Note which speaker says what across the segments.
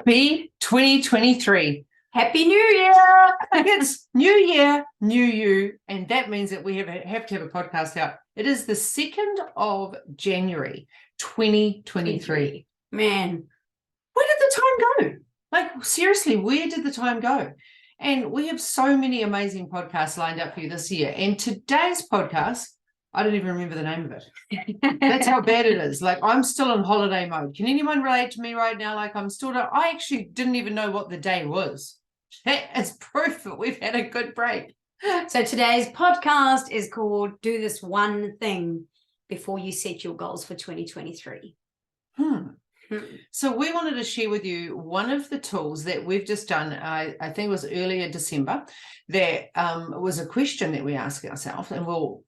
Speaker 1: Happy 2023.
Speaker 2: Happy New Year.
Speaker 1: It's New Year, New You, and that means that we have to have a podcast out. It is the 2nd of January, 2023.
Speaker 2: Man,
Speaker 1: where did the time go? Like, seriously, where did the time go? And we have so many amazing podcasts lined up for you this year. And today's podcast, I don't even remember the name of it. That's how bad it is. Like, I'm still in holiday mode. Can anyone relate to me right now? Like, I actually didn't even know what the day was. That is proof that we've had a good break.
Speaker 2: So today's podcast is called Do This One Thing Before You Set Your Goals for 2023.
Speaker 1: So we wanted to share with you one of the tools that we've just done, I think it was earlier December, that was a question that we asked ourselves, and we'll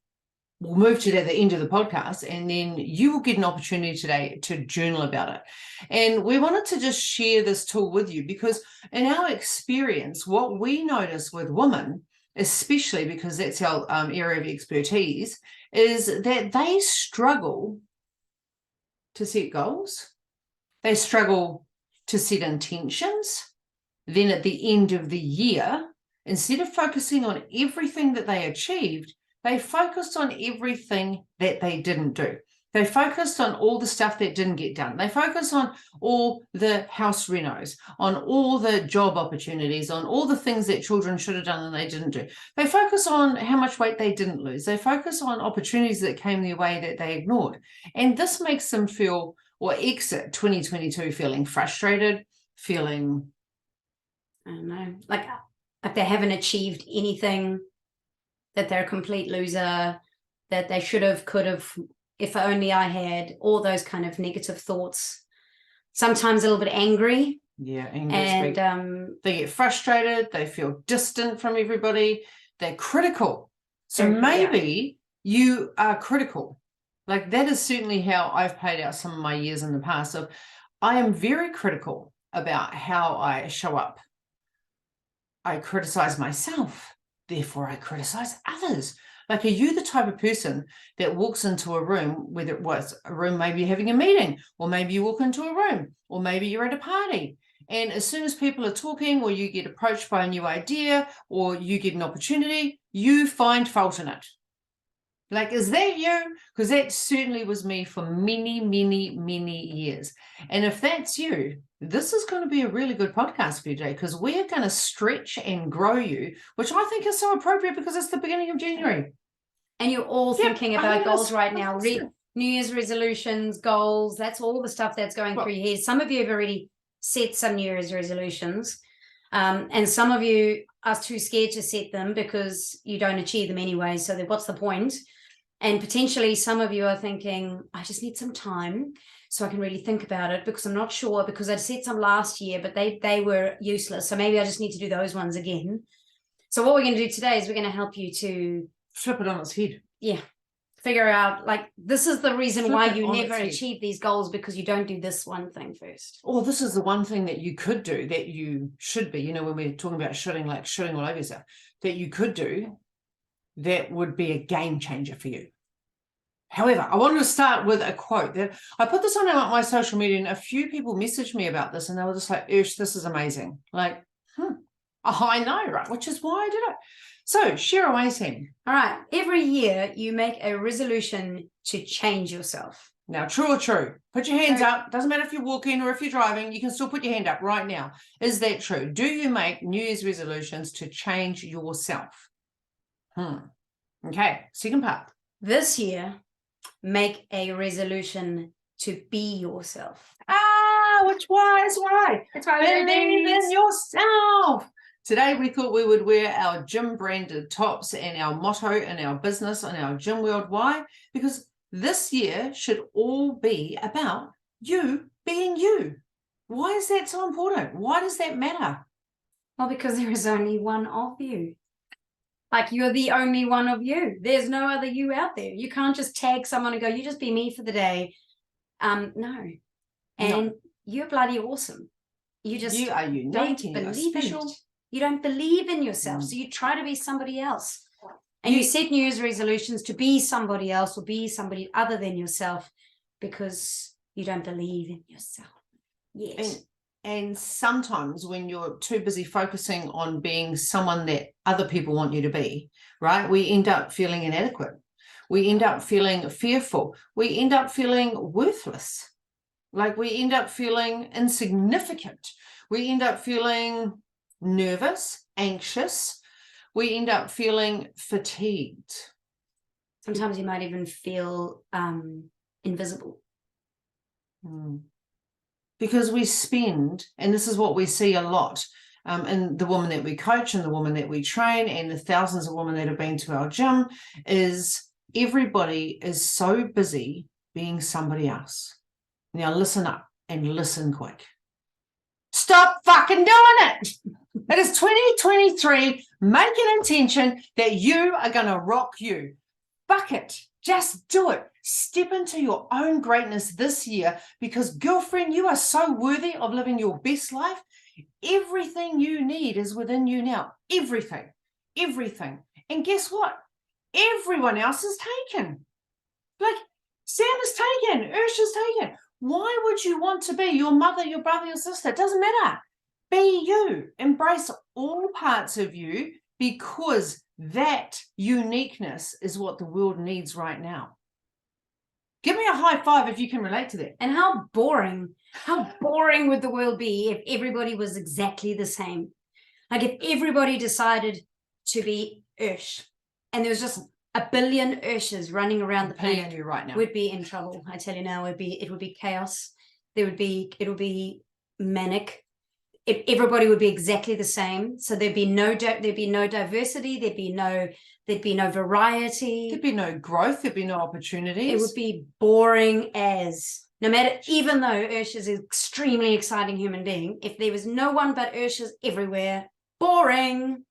Speaker 1: move to that at the end of the podcast, and then you will get an opportunity today to journal about it. And we wanted to just share this tool with you because in our experience, what we notice with women, especially because that's our area of expertise, is that they struggle to set goals. They struggle to set intentions. Then at the end of the year, instead of focusing on everything that they achieved, they focused on everything that they didn't do. They focused on all the stuff that didn't get done. They focused on all the house renos, on all the job opportunities, on all the things that children should have done and they didn't do. They focus on how much weight they didn't lose. They focus on opportunities that came their way that they ignored. And this makes them feel, or exit 2022 feeling frustrated, feeling,
Speaker 2: I don't know, like they haven't achieved anything, that they're a complete loser, that they should have, could have, if only I had, all those kind of negative thoughts. Sometimes a little bit angry.
Speaker 1: Yeah, angry. And they get frustrated, they feel distant from everybody, they're critical. So maybe you are critical. Like, that is certainly how I've played out some of my years in the past. So I am very critical about how I show up. I criticize myself, therefore I criticize others. Like, are you the type of person that walks into a room, whether it was a room, maybe you're having a meeting, or maybe you walk into a room, or maybe you're at a party, and as soon as people are talking, or you get approached by a new idea, or you get an opportunity, you find fault in it? Like, is that you? Because that certainly was me for many, many, many years. And if that's you, this is going to be a really good podcast for you today, because we're going to stretch and grow you, which I think is so appropriate because it's the beginning of January.
Speaker 2: And you're all thinking about goals right now. New Year's resolutions, goals, that's all the stuff that's going through your head. Some of you have already set some New Year's resolutions. And some of you are too scared to set them because you don't achieve them anyway. So what's the point? And potentially some of you are thinking, I just need some time so I can really think about it, because I'm not sure, because I set some last year, but they were useless. So maybe I just need to do those ones again. So what we're going to do today is we're going to help you to
Speaker 1: flip it on its head.
Speaker 2: Yeah. Figure out, like, this is the reason why you never achieve these goals, because you don't do this one thing first.
Speaker 1: Or this is the one thing that you could do, that you should be, when we're talking about shooting all over yourself, that you could do, that would be a game changer for you. However, I wanted to start with a quote that I put this on my social media, and a few people messaged me about this, and they were just like, Ursh, this is amazing. Like, I know, right? Which is why I did it. So share away, Sam.
Speaker 2: All right. Every year you make a resolution to change yourself.
Speaker 1: Now, true or true? Put your hands up. Doesn't matter if you're walking or if you're driving, you can still put your hand up right now. Is that true? Do you make New Year's resolutions to change yourself? Okay. Second part.
Speaker 2: This year, make a resolution to be yourself.
Speaker 1: Which one is right?
Speaker 2: That's right.
Speaker 1: Believe in yourself. Today, we thought we would wear our gym branded tops and our motto in our business and our gym world. Why? Because this year should all be about you being you. Why is that so important? Why does that matter?
Speaker 2: Well, because there is only one of you. Like, you're the only one of you. There's no other you out there. You can't just tag someone and go, you just be me for the day. No. And you're bloody awesome. You are unique. You are special. You don't believe in yourself. So you try to be somebody else. And you set New Year's resolutions to be somebody else, or be somebody other than yourself, because you don't believe in yourself yet.
Speaker 1: And sometimes when you're too busy focusing on being someone that other people want you to be, right, we end up feeling inadequate. We end up feeling fearful. We end up feeling worthless. Like we end up feeling insignificant. We end up feeling nervous, anxious. We end up feeling fatigued.
Speaker 2: Sometimes you might even feel invisible.
Speaker 1: Because we spend, and this is what we see a lot in the woman that we coach and the woman that we train and the thousands of women that have been to our gym, is everybody is so busy being somebody else. Now listen up and listen quick. Stop fucking doing it. It is 2023. Make an intention that you are going to rock you. Fuck it. Just do it. Step into your own greatness this year, because girlfriend, you are so worthy of living your best life. Everything you need is within you now. Everything. And guess what? Everyone else is taken. Like Sam is taken, Ursha's taken. Why would you want to be your mother, your brother, your sister? It doesn't matter. Be you. Embrace all parts of you, because that uniqueness is what the world needs right now. Give me a high five if you can relate to that.
Speaker 2: And how boring would the world be if everybody was exactly the same? Like if everybody decided to be Ursh and there was just a billion Urshes running around the planet,
Speaker 1: you right now.
Speaker 2: We'd be in trouble. I tell you now, it would be chaos. It would be manic. Everybody would be exactly the same. So there'd be no diversity. There'd be no variety.
Speaker 1: There'd be no growth. There'd be no opportunities.
Speaker 2: It would be boring as, no matter, even though Ursh is an extremely exciting human being, if there was no one but Urshas everywhere, boring.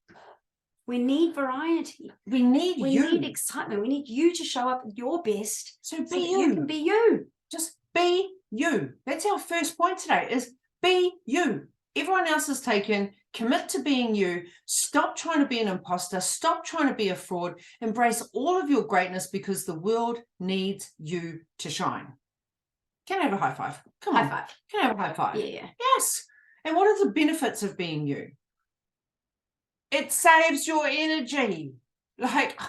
Speaker 2: We need variety. We need excitement. We need you to show up at your best.
Speaker 1: So be you.
Speaker 2: You can be you.
Speaker 1: Just be you. That's our first point today, is be you. Everyone else is taken. Commit to being you. Stop trying to be an imposter. Stop trying to be a fraud. Embrace all of your greatness, because the world needs you to shine. Can I have a high five? Come on.
Speaker 2: High five.
Speaker 1: Can I have a high five?
Speaker 2: Yeah.
Speaker 1: Yes. And what are the benefits of being you? It saves your energy. Like,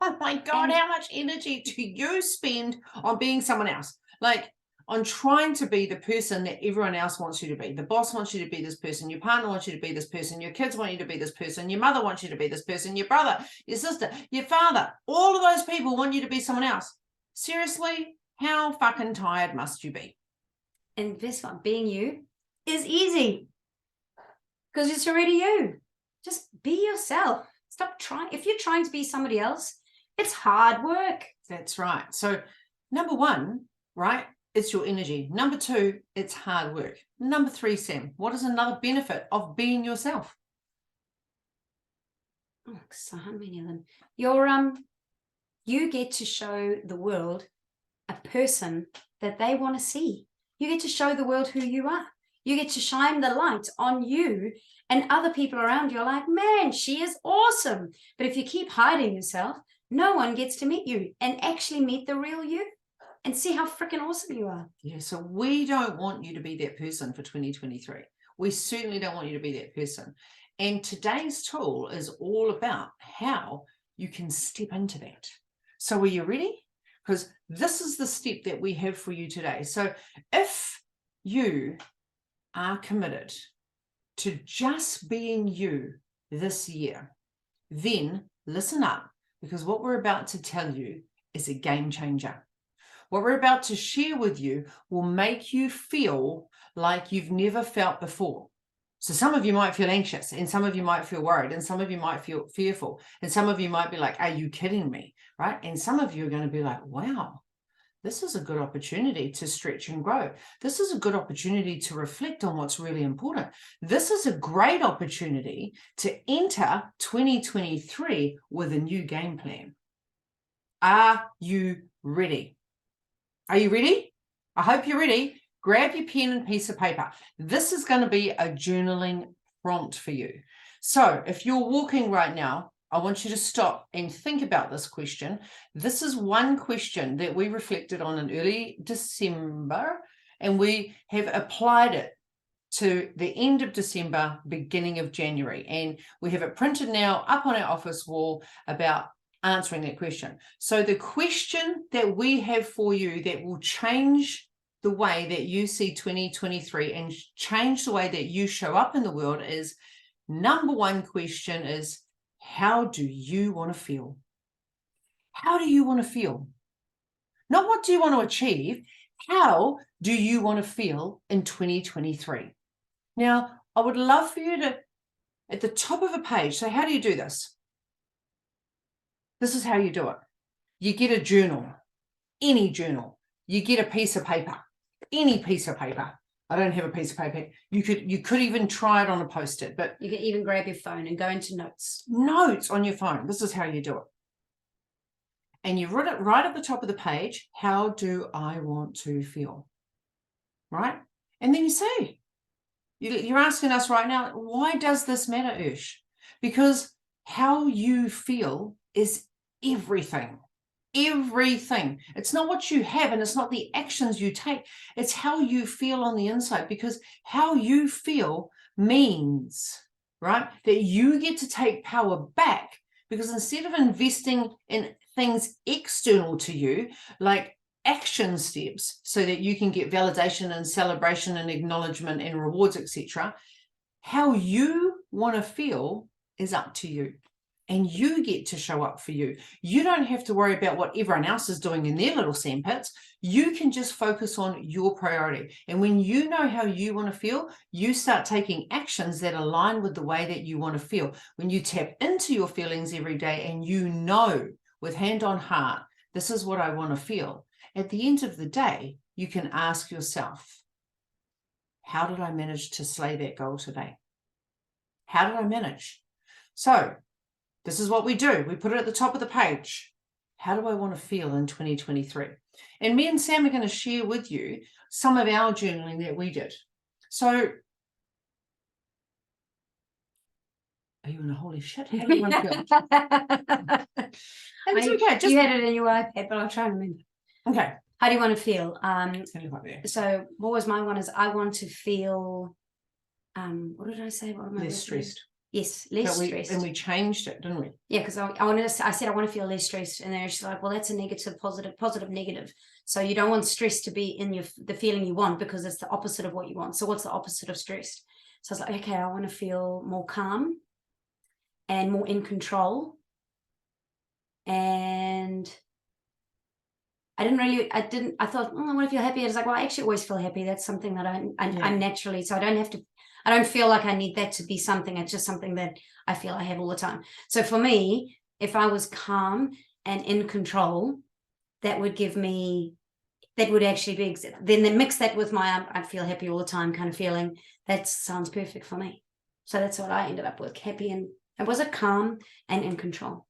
Speaker 1: oh my God, how much energy do you spend on being someone else? Like, on trying to be the person that everyone else wants you to be. The boss wants you to be this person. Your partner wants you to be this person. Your kids want you to be this person. Your mother wants you to be this person. Your brother, your sister, your father. All of those people want you to be someone else. Seriously, how fucking tired must you be?
Speaker 2: And this one, being you, is easy. Because it's already you. Just be yourself. Stop trying. If you're trying to be somebody else, it's hard work.
Speaker 1: That's right. So, number one, right? It's your energy. Number two, it's hard work. Number three, Sam, what is another benefit of being yourself?
Speaker 2: Oh, so many of them. You get to show the world a person that they want to see. You get to show the world who you are. You get to shine the light on you, and other people around you are like, man, she is awesome. But if you keep hiding yourself, no one gets to meet you and actually meet the real you. And see how freaking awesome you are.
Speaker 1: Yeah, so we don't want you to be that person for 2023. We certainly don't want you to be that person. And today's tool is all about how you can step into that. So are you ready? Because this is the step that we have for you today. So if you are committed to just being you this year, then listen up, because what we're about to tell you is a game changer. What we're about to share with you will make you feel like you've never felt before. So some of you might feel anxious, and some of you might feel worried, and some of you might feel fearful, and some of you might be like, are you kidding me? Right? And some of you are going to be like, wow, this is a good opportunity to stretch and grow. This is a good opportunity to reflect on what's really important. This is a great opportunity to enter 2023 with a new game plan. Are you ready? Are you ready? I hope you're ready. Grab your pen and piece of paper. This is going to be a journaling prompt for you. So if you're walking right now, I want you to stop and think about this question. This is one question that we reflected on in early December, and we have applied it to the end of December, beginning of January. And we have it printed now up on our office wall about answering that question. So the question that we have for you that will change the way that you see 2023 and change the way that you show up in the world is, number one question is, how do you want to feel? How do you want to feel? Not what do you want to achieve? How do you want to feel in 2023? Now, I would love for you to, at the top of a page, so how do you do this? This is how you do it. You get a journal, any journal. You get a piece of paper, any piece of paper. I don't have a piece of paper. You could even try it on a Post-it, but
Speaker 2: you can even grab your phone and go into notes.
Speaker 1: Notes on your phone. This is how you do it. And you write it right at the top of the page. How do I want to feel? Right? And then you say, you're asking us right now, why does this matter, Ursh? Because how you feel is everything. Everything. It's not what you have, and it's not the actions you take. It's how you feel on the inside, because how you feel means, right, that you get to take power back, because instead of investing in things external to you, like action steps, so that you can get validation and celebration and acknowledgement and rewards, etc., how you want to feel is up to you. And you get to show up for you. You don't have to worry about what everyone else is doing in their little sandpits. You can just focus on your priority. And when you know how you want to feel, you start taking actions that align with the way that you want to feel. When you tap into your feelings every day and you know with hand on heart, this is what I want to feel. At the end of the day, you can ask yourself, how did I manage to slay that goal today? How did I manage? So, this is what we do. We put it at the top of the page. How do I want to feel in 2023? And me and Sam are going to share with you some of our journaling that we did. So, are you in a holy shit? How do you want to feel? It's okay.
Speaker 2: You had it in your iPad, but I'll try and remember.
Speaker 1: Okay.
Speaker 2: How do you want to feel?
Speaker 1: So
Speaker 2: what was my one is I want to feel, what did I say? What am I
Speaker 1: less stressed.
Speaker 2: Yes, less stressed.
Speaker 1: And we changed it, didn't we?
Speaker 2: Yeah, because I said I want to feel less stressed, and then she's like, well, that's a negative, positive, negative. So you don't want stress to be in the feeling you want, because it's the opposite of what you want. So what's the opposite of stress? So I was like, okay, I want to feel more calm and more in control. And I thought, I want to feel happy. I was like, well, I actually always feel happy. That's something that I'm naturally, so I don't feel like I need that to be something. It's just something that I feel I have all the time. So for me, if I was calm and in control, that would actually be, then mix that with my I feel happy all the time kind of feeling. That sounds perfect for me. So that's what I ended up with, happy and was it calm and in control.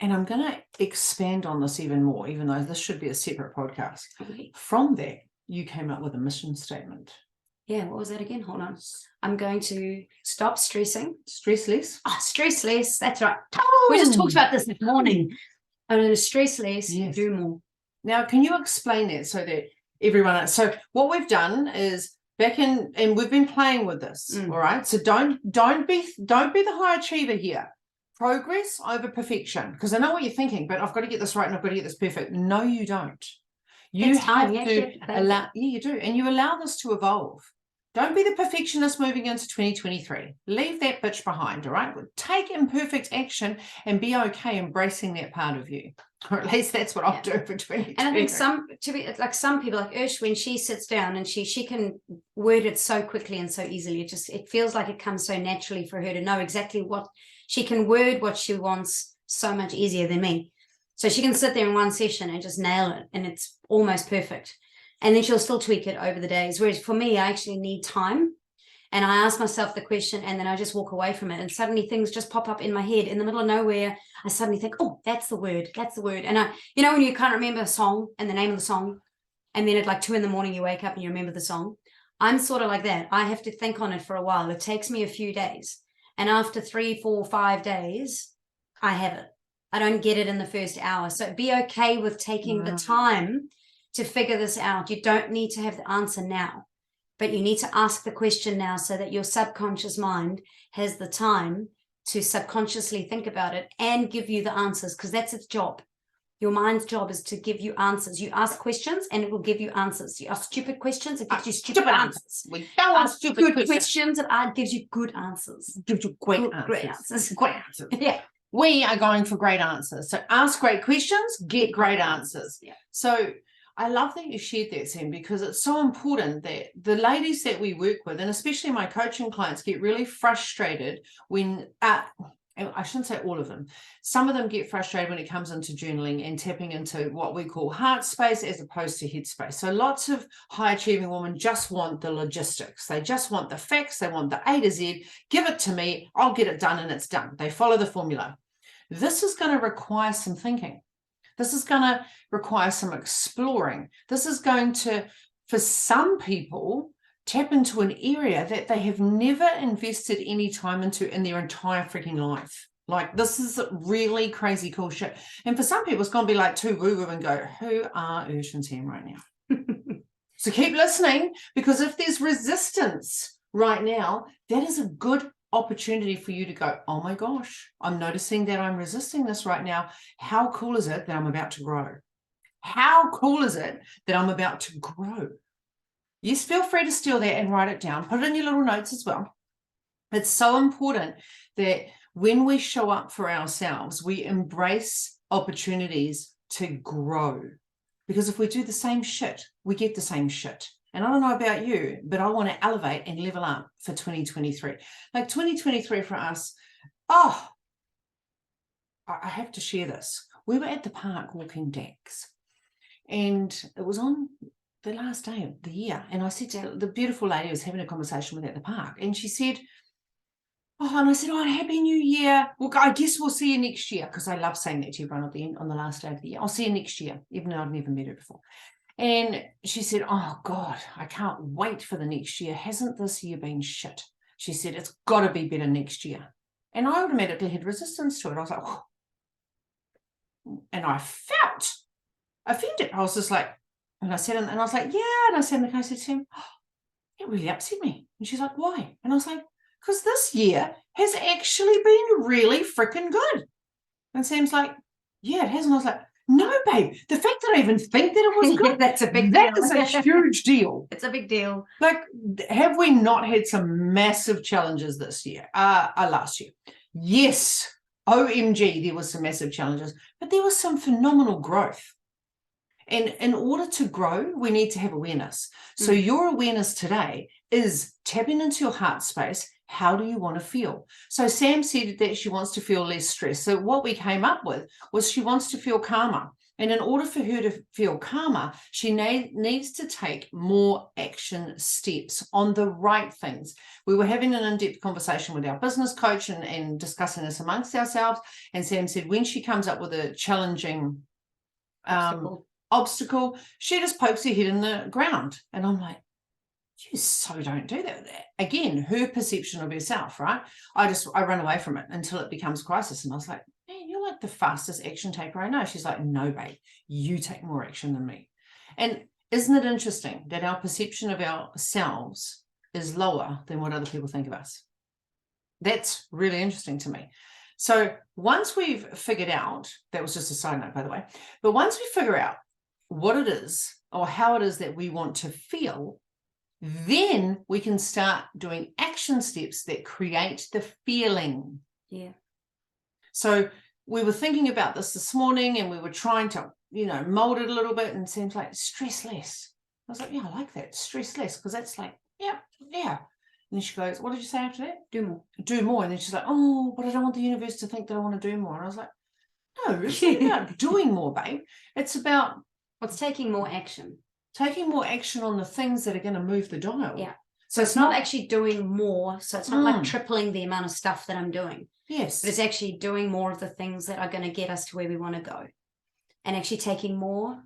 Speaker 1: And I'm going to expand on this even more, even though this should be a separate podcast.
Speaker 2: Okay.
Speaker 1: From that, you came up with a mission statement.
Speaker 2: Yeah, what was that again? Hold on. I'm going to stop stressing.
Speaker 1: Stress less.
Speaker 2: Oh, stress less. That's right. We just talked about this morning. I'm going to stress less, do more.
Speaker 1: Now, can you explain that so that everyone... So what we've done is and we've been playing with this, all right? So don't be the high achiever here. Progress over perfection. Because I know what you're thinking, but I've got to get this right and I've got to get this perfect. No, you don't. You have to allow... Yeah, you do. And you allow this to evolve. Don't be the perfectionist moving into 2023. Leave that bitch behind, all right? Take imperfect action and be okay embracing that part of you. Or at least that's what I'll do for 2023.
Speaker 2: And I think some people like Ursh, when she sits down and she can word it so quickly and so easily, it feels like it comes so naturally for her to know exactly what she can word what she wants so much easier than me. So she can sit there in one session and just nail it, and it's almost perfect. And then she'll still tweak it over the days. Whereas for me, I actually need time. And I ask myself the question and then I just walk away from it. And suddenly things just pop up in my head in the middle of nowhere. I suddenly think, oh, that's the word. That's the word. And when you can't remember a song and the name of the song, and then at like 2 a.m, you wake up and you remember the song. I'm sort of like that. I have to think on it for a while. It takes me a few days. And after 3, 4, 5 days, I have it. I don't get it in the first hour. So be okay with taking the time to figure this out. You don't need to have the answer now. but you need to ask the question now so that your subconscious mind has the time to subconsciously think about it and give you the answers, because that's its job. Your mind's job is to give you answers. You ask questions and it will give you answers. You ask stupid questions, it gives you stupid answers.
Speaker 1: We don't want stupid
Speaker 2: questions. It gives you good answers.
Speaker 1: Gives you great answers.
Speaker 2: Great answers.
Speaker 1: Great answers.
Speaker 2: Yeah.
Speaker 1: We are going for great answers. So ask great questions, get great answers.
Speaker 2: Yeah.
Speaker 1: So I love that you shared that, Sam, because it's so important that the ladies that we work with, and especially my coaching clients, get really frustrated when, I shouldn't say all of them, some of them get frustrated when it comes into journaling and tapping into what we call heart space as opposed to head space. So lots of high achieving women just want the logistics. They just want the facts. They want the A to Z. Give it to me. I'll get it done and it's done. They follow the formula. This is going to require some thinking. This is going to require some exploring. This is going to, for some people, tap into an area that they have never invested any time into in their entire freaking life. Like, this is really crazy cool shit. And for some people, it's going to be like too woo-woo and go, who are Ursh and Sam right now? So keep listening, because if there's resistance right now, that is a good opportunity for you to go, oh my gosh, I'm noticing that I'm resisting this right now. How cool is it that I'm about to grow? How cool is it that I'm about to grow? Yes, feel free to steal that and write it down. Put it in your little notes as well. It's so important that when we show up for ourselves, we embrace opportunities to grow. Because if we do the same shit, we get the same shit. And I don't know about you, but I want to elevate and level up for 2023. Like 2023 for us, I have to share this. We were at the park walking decks, and it was on the last day of the year. And I said to the beautiful lady I was having a conversation with at the park, and she said, and I said, Happy New Year. Well, I guess we'll see you next year, because I love saying that to everyone at the end on the last day of the year. I'll see you next year, even though I've never met her before. And she said, oh God, I can't wait for the next year. Hasn't this year been shit? She said, it's got to be better next year. And I automatically had resistance to it. I was like, oh. And I felt offended. I was just like, and I said, and I was like, yeah. And I said, and I said to him, it really upset me. And she's like, why? And I was like, because this year has actually been really freaking good. And Sam's like, yeah, it has. And I was like, no, babe, the fact that I even think that it was good,
Speaker 2: that's a big
Speaker 1: that
Speaker 2: deal.
Speaker 1: is a huge deal.
Speaker 2: It's a big deal.
Speaker 1: Like, have we not had some massive challenges this year, last year? Yes, OMG, there was some massive challenges, but there was some phenomenal growth. And in order to grow, we need to have awareness. So your awareness today is tapping into your heart space. How do you want to feel? So Sam said that she wants to feel less stress. So what we came up with was she wants to feel calmer. And in order for her to feel calmer, she needs to take more action steps on the right things. We were having an in-depth conversation with our business coach and discussing this amongst ourselves. And Sam said when she comes up with a challenging obstacle, she just pokes her head in the ground. And I'm like, you so don't do that. Again, her perception of herself, right? I run away from it until it becomes crisis. And I was like, man, you're like the fastest action taker I know. She's like, no, babe, you take more action than me. And isn't it interesting that our perception of ourselves is lower than what other people think of us? That's really interesting to me. So once we've figured out, that was just a side note, by the way, but once we figure out what it is or how it is that we want to feel, then we can start doing action steps that create the feeling.
Speaker 2: Yeah.
Speaker 1: So we were thinking about this morning, and we were trying to, mold it a little bit, and it seems like stress less. I was like, yeah, I like that, stress less, because that's like, yeah. And then she goes, what did you say after that? Do more. And then she's like, oh, but I don't want the universe to think that I want to do more. And I was like, no, it's not about doing more, babe. It's about
Speaker 2: what's taking more action.
Speaker 1: Taking more action on the things that are going to move the dial.
Speaker 2: Yeah. So it's not actually doing more. So it's not like tripling the amount of stuff that I'm doing.
Speaker 1: Yes.
Speaker 2: But it's actually doing more of the things that are going to get us to where we want to go. And actually taking more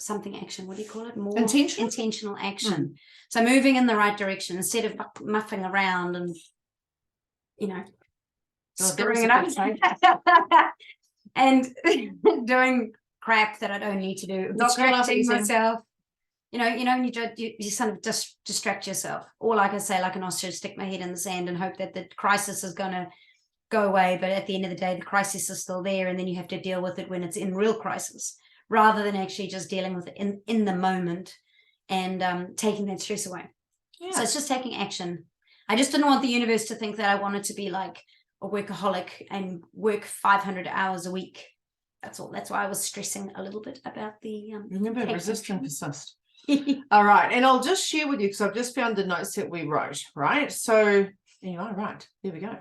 Speaker 2: action. What do you call it? More intentional action. So moving in the right direction instead of muffing around and, screwing it up. And doing crap that I don't need to do. Distracting myself. and you sort of just distract yourself. Or like I say, like an ostrich, stick my head in the sand and hope that the crisis is going to go away. But at the end of the day, the crisis is still there, and then you have to deal with it when it's in real crisis, rather than actually just dealing with it in the moment and taking that stress away. Yeah. So it's just taking action. I just didn't want the universe to think that I wanted to be like a workaholic and work 500 hours a week. That's all. That's why I was stressing a little bit about the
Speaker 1: remember, resist and persist. All right, and I'll just share with you, because I've just found the notes that we wrote, right? So you are right, there we go.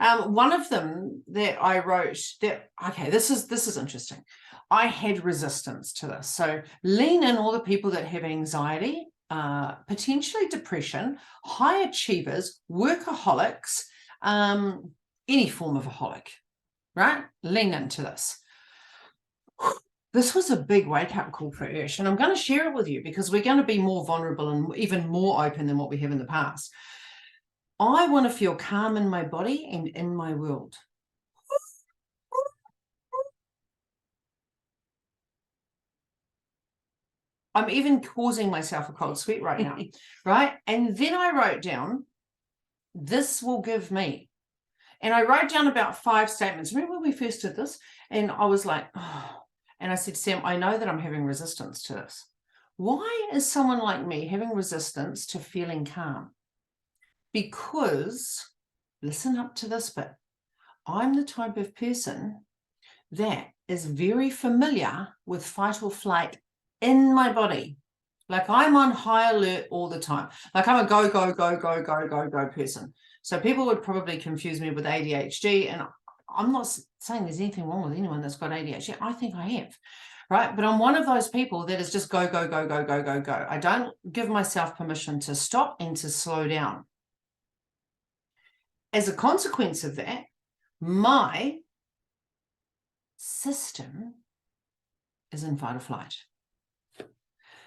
Speaker 1: One of them that I wrote, that okay, this is interesting. I had resistance to this. So lean in, all the people that have anxiety, potentially depression, high achievers, workaholics, any form of a holic, right? Lean into this. This was a big wake-up call for Ursh, and I'm going to share it with you because we're going to be more vulnerable and even more open than what we have in the past. I want to feel calm in my body and in my world. I'm even causing myself a cold sweat right now, right? And then I wrote down, this will give me. And I wrote down about 5 statements. Remember when we first did this? And I was like, oh. And I said, Sam, I know that I'm having resistance to this. Why is someone like me having resistance to feeling calm? Because, listen up to this bit, I'm the type of person that is very familiar with fight or flight in my body. Like I'm on high alert all the time. Like I'm a go, go, go, go, go, go, go person. So people would probably confuse me with ADHD, and I'm not saying there's anything wrong with anyone that's got ADHD. I think I have, right? But I'm one of those people that is just go, go, go, go, go, go, go. I don't give myself permission to stop and to slow down. As a consequence of that, my system is in fight or flight.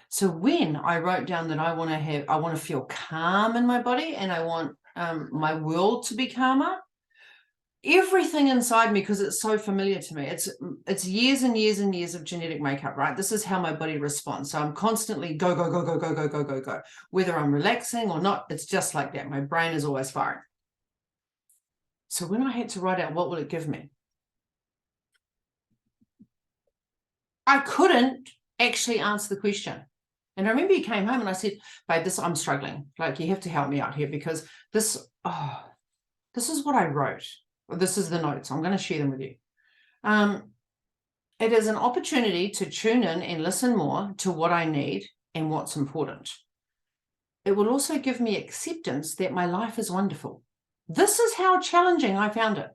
Speaker 1: So when I wrote down that I want to feel calm in my body, and I want my world to be calmer, everything inside me, because it's so familiar to me, it's years and years and years of genetic makeup, right? This is how my body responds. So I'm constantly go, go, go, go, go, go, go, go, go. Whether I'm relaxing or not, it's just like that. My brain is always firing. So when I had to write out what will it give me, I couldn't actually answer the question. And I remember you came home and I said, babe, I'm struggling. Like, you have to help me out here, because this is what I wrote. This is the notes. I'm going to share them with you. It is an opportunity to tune in and listen more to what I need and what's important. It will also give me acceptance that my life is wonderful. This is how challenging I found it.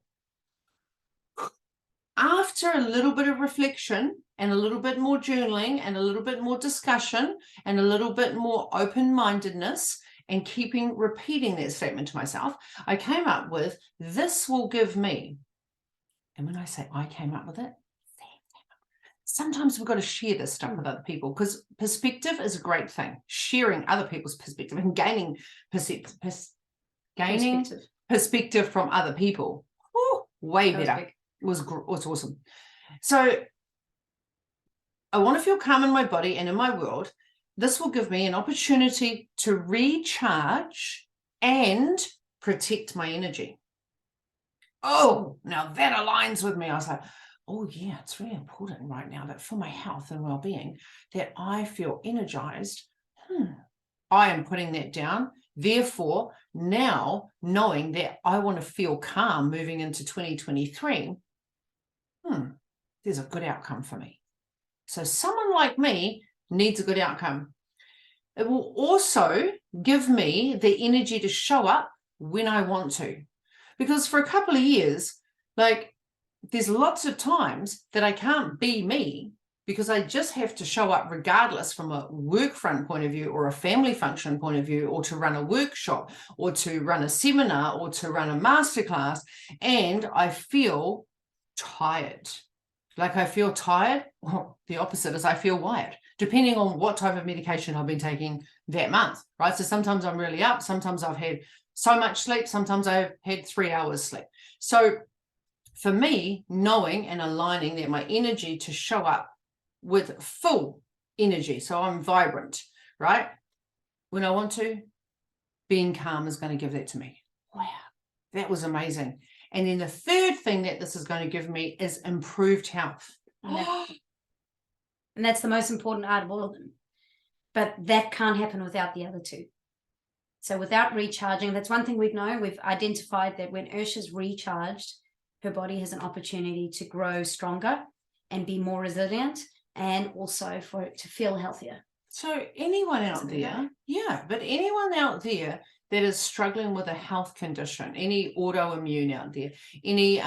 Speaker 1: After a little bit of reflection and a little bit more journaling and a little bit more discussion and a little bit more open-mindedness and repeating that statement to myself, I came up with, this will give me. And when I say I came up with it, sometimes we've got to share this stuff with other people, because perspective is a great thing. Sharing other people's perspective and gaining perspective from other people. Ooh, way better. It was awesome. So I want to feel calm in my body and in my world. This will give me an opportunity to recharge and protect my energy. Oh, now that aligns with me. I was like, oh yeah, it's really important right now that for my health and well-being, that I feel energized. I am putting that down. Therefore, now knowing that I want to feel calm moving into 2023, there's a good outcome for me. So someone like me needs a good outcome. It will also give me the energy to show up when I want to. Because for a couple of years, like, there's lots of times that I can't be me, because I just have to show up regardless, from a work front point of view or a family function point of view, or to run a workshop or to run a seminar or to run a masterclass. And I feel tired. Like, I feel tired. Well, the opposite is I feel wired, depending on what type of medication I've been taking that month, right? So sometimes I'm really up. Sometimes I've had so much sleep. Sometimes I've had 3 hours sleep. So for me, knowing and aligning that my energy to show up with full energy, so I'm vibrant, right? When I want to, being calm is going to give that to me. Wow, that was amazing. And then the third thing that this is going to give me is improved health.
Speaker 2: And that's the most important out of all of them. But that can't happen without the other two. So without recharging, that's one thing we've identified that when Ursha's recharged, her body has an opportunity to grow stronger and be more resilient, and also for it to feel healthier.
Speaker 1: So anyone out there, but anyone out there that is struggling with a health condition, any autoimmune out there, any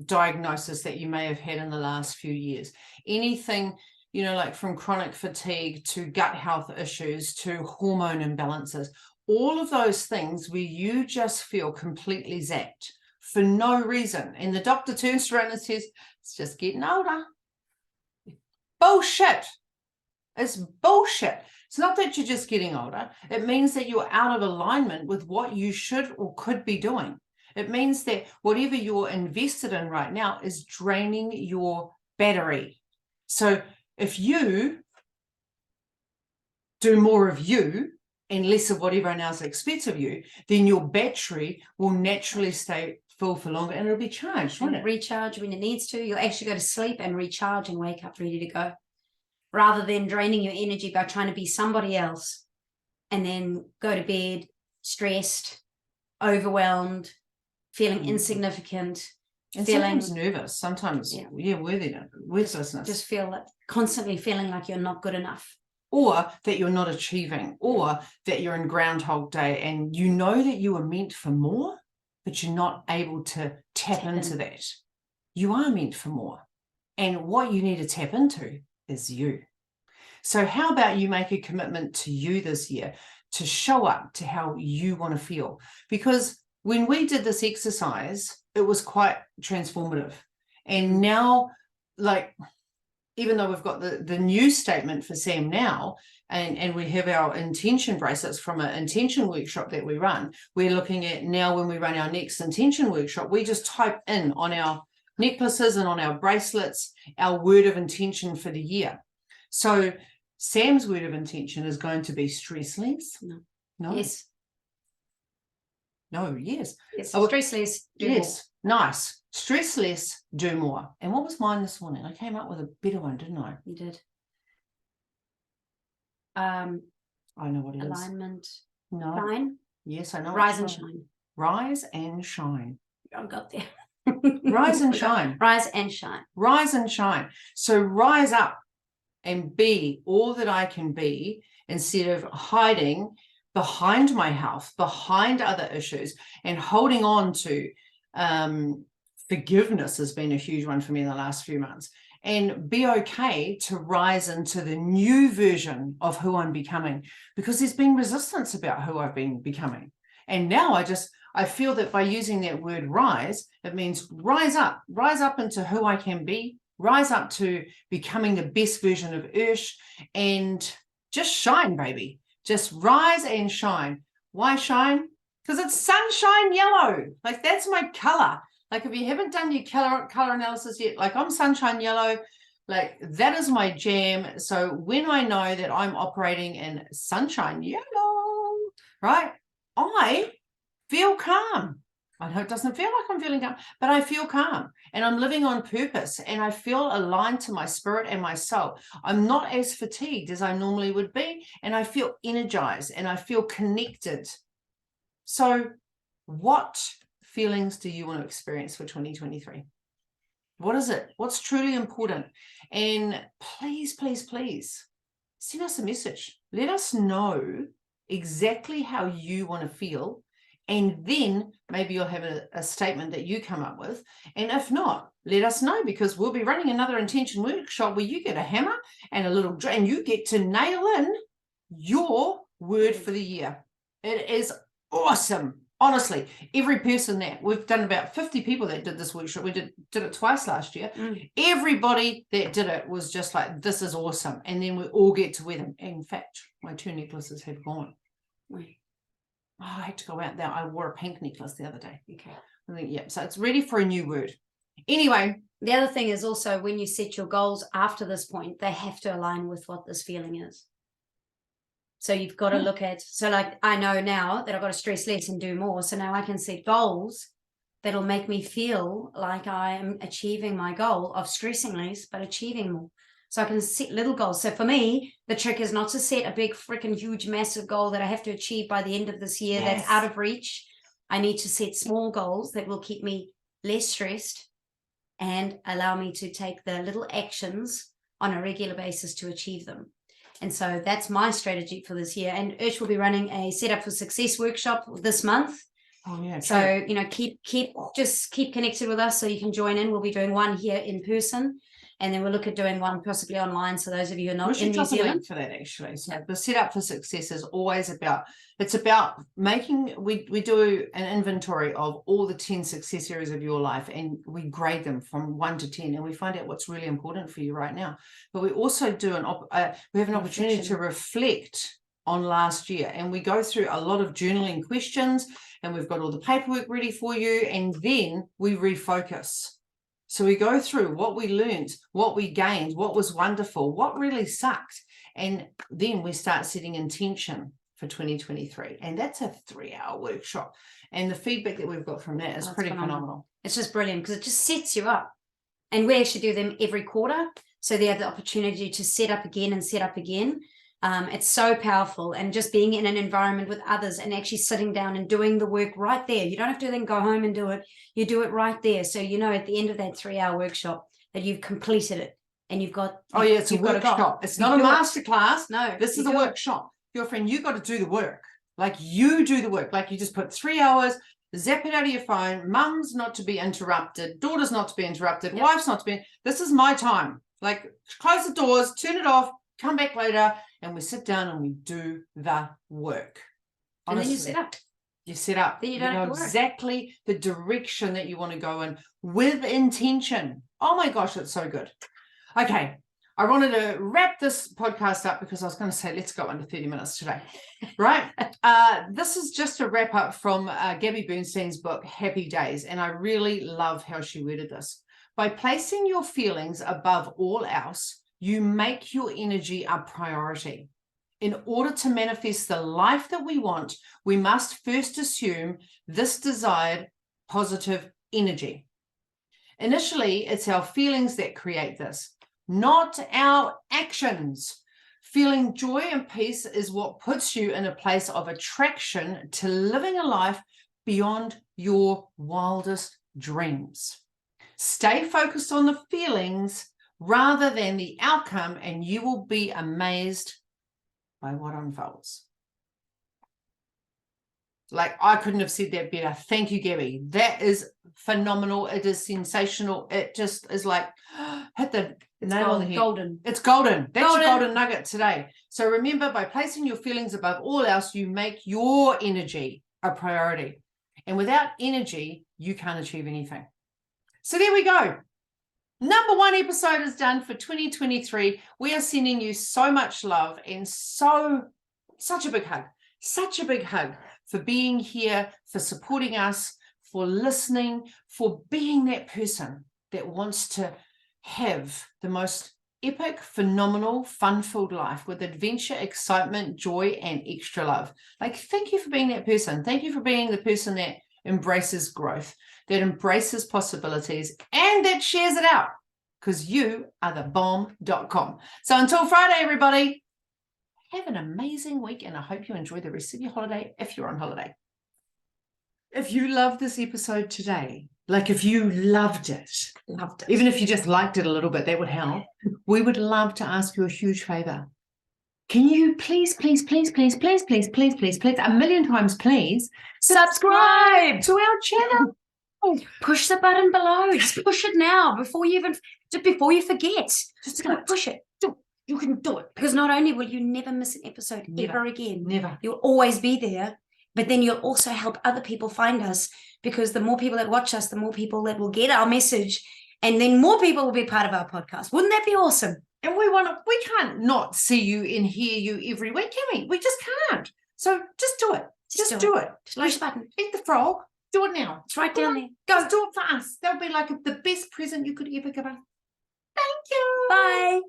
Speaker 1: diagnosis that you may have had in the last few years, anything, you know, like from chronic fatigue to gut health issues to hormone imbalances, all of those things where you just feel completely zapped for no reason. And the doctor turns around and says, it's just getting older. Bullshit. It's bullshit. It's not that you're just getting older. It means that you're out of alignment with what you should or could be doing. It means that whatever you're invested in right now is draining your battery. So if you do more of you and less of what everyone else expects of you, then your battery will naturally stay full for longer and it'll be charged, won't it?
Speaker 2: Recharge when it needs to. You'll actually go to sleep and recharge and wake up ready to go, rather than draining your energy by trying to be somebody else and then go to bed stressed, overwhelmed, feeling insignificant,
Speaker 1: and feeling sometimes nervous, sometimes worthlessness.
Speaker 2: Just feel like constantly feeling like you're not good enough.
Speaker 1: Or that you're not achieving, or that you're in Groundhog Day and you know that you are meant for more, but you're not able to tap into that. You are meant for more. And what you need to tap into is you. So how about you make a commitment to you this year to show up to how you want to feel? Because when we did this exercise, it was quite transformative. And now, like, even though we've got the new statement for Sam now, and we have our intention bracelets from an intention workshop that we run, we're looking at now when we run our next intention workshop, we just type in on our necklaces and on our bracelets our word of intention for the year. So Sam's word of intention is going to be stress less. No.
Speaker 2: Yes.
Speaker 1: No, yes.
Speaker 2: Yes. Stress less.
Speaker 1: Yes. Nice. Stress less, do more. And what was mine this morning? I came up with a better one, didn't I?
Speaker 2: You did.
Speaker 1: I know what it is.
Speaker 2: Alignment.
Speaker 1: No.
Speaker 2: Shine.
Speaker 1: Yes, I know.
Speaker 2: Rise and shine.
Speaker 1: Rise and shine.
Speaker 2: I got there.
Speaker 1: Rise and shine.
Speaker 2: Rise and shine.
Speaker 1: Rise and shine. So rise up and be all that I can be, instead of hiding behind my health, behind other issues, and holding on to forgiveness has been a huge one for me in the last few months. And be okay to rise into the new version of who I'm becoming, because there's been resistance about who I've been becoming. And now I feel that by using that word rise, it means rise up into who I can be, rise up to becoming the best version of Ursh, and just shine, baby. Just rise and shine. Why shine? Because it's sunshine yellow. Like, that's my color. Like, if you haven't done your color analysis yet, like, I'm sunshine yellow. Like, that is my jam. So when I know that I'm operating in sunshine yellow, right, I feel calm. I know it doesn't feel like I'm feeling calm, but I feel calm, and I'm living on purpose, and I feel aligned to my spirit and my soul. I'm not as fatigued as I normally would be, and I feel energized and I feel connected. So what feelings do you want to experience for 2023? What is it? What's truly important? And please, please, please send us a message. Let us know exactly how you want to feel. And then maybe you'll have a statement that you come up with. And if not, let us know, because we'll be running another intention workshop where you get a hammer and a little drill, and you get to nail in your word for the year. It is awesome. Honestly, every person that we've done, about 50 people that did this workshop, we did it twice last year. Everybody that did it was just like, this is awesome. And then we all get to wear them. In fact, my 2 necklaces have gone. Oh, I had to go out there. I wore a pink necklace the other day. Okay. I think, yeah. So it's ready for a new word. Anyway.
Speaker 2: The other thing is also, when you set your goals after this point, they have to align with what this feeling is. So you've got to look at, so like I know now that I've got to stress less and do more. So now I can set goals that'll make me feel like I am achieving my goal of stressing less, but achieving more. So I can set little goals. So for me, the trick is not to set a big, freaking huge, massive goal that I have to achieve by the end of this year that's out of reach. I need to set small goals that will keep me less stressed and allow me to take the little actions on a regular basis to achieve them. And so that's my strategy for this year. And Urch will be running a Set Up for Success workshop this month.
Speaker 1: Oh yeah.
Speaker 2: So, you know, keep connected with us so you can join in. We'll be doing one here in person, and then we'll look at doing one possibly online. So those of you who are not in New Zealand,
Speaker 1: for that actually. So the Set Up for Success is always about, it's about making, we do an inventory of all the 10 success areas of your life, and we grade them from 1 to 10, and we find out what's really important for you right now. But we also do we have an opportunity to reflect on last year, and we go through a lot of journaling questions, and we've got all the paperwork ready for you, and then we refocus. So we go through what we learned, what we gained, what was wonderful, what really sucked, and then we start setting intention for 2023, and that's a 3-hour workshop, and the feedback that we've got from that is pretty phenomenal.
Speaker 2: It's just brilliant because it just sets you up, and we actually do them every quarter, so they have the opportunity to set up again and set up again. It's so powerful, and just being in an environment with others and actually sitting down and doing the work right there. You don't have to then go home and do it. You do it right there. So, you know, at the end of that 3-hour workshop that you've completed it, and you've got,
Speaker 1: it's a workshop. It's not a masterclass.
Speaker 2: No,
Speaker 1: this is a workshop. Your friend, you got to do the work. Like you do the work. Like you just put 3 hours, zap it out of your phone. Mum's not to be interrupted. Daughter's not to be interrupted. Wife's not to be. This is my time. Like close the doors, turn it off, come back later, and we sit down and we do the work. Honestly,
Speaker 2: and then you set up.
Speaker 1: You set up.
Speaker 2: Then you don't have to
Speaker 1: exactly the direction that you want to go in with intention. Oh my gosh, it's so good. Okay, I wanted to wrap this podcast up because I was going to say let's go under 30 minutes today, right? This is just a wrap up from Gabby Bernstein's book, Happy Days, and I really love how she worded this. By placing your feelings above all else, you make your energy a priority. In order to manifest the life that we want, we must first assume this desired positive energy. Initially, it's our feelings that create this, not our actions. Feeling joy and peace is what puts you in a place of attraction to living a life beyond your wildest dreams. Stay focused on the feelings rather than the outcome, and you will be amazed by what unfolds. Like, I couldn't have said that better. Thank you, Gabby. That is phenomenal. It is sensational. It just is like, hit the nail on the head.
Speaker 2: Golden.
Speaker 1: It's golden. That's your golden nugget today. So remember, by placing your feelings above all else, you make your energy a priority. And without energy, you can't achieve anything. So there we go. Number 1 episode is done for 2023. We are sending you so much love and such a big hug for being here, for supporting us, for listening, for being that person that wants to have the most epic, phenomenal, fun-filled life with adventure, excitement, joy, and extra love. Like, thank you for being that person. Thank you for being the person that embraces growth, that embraces possibilities, and that shares it out, because you are the bomb.com. So until Friday, everybody, have an amazing week, and I hope you enjoy the rest of your holiday if you're on holiday. If you loved this episode today, like if you loved it, even if you just liked it a little bit, that would help. We would love to ask you a huge favor. Can you please, a million times, please, subscribe to our channel.
Speaker 2: Push the button below. Just push it now before you forget. Just push it. You can do it. Because not only will you never miss an episode ever again.
Speaker 1: Never.
Speaker 2: You'll always be there. But then you'll also help other people find us, because the more people that watch us, the more people that will get our message, and then more people will be part of our podcast. Wouldn't that be awesome?
Speaker 1: And we can't not see you and hear you every week, can we? We just can't. So just do it. Just do it.
Speaker 2: Just push the button.
Speaker 1: Eat the frog. Do it now.
Speaker 2: It's right down there.
Speaker 1: Go do it for us. That'll be like the best present you could ever give us. Thank you.
Speaker 2: Bye.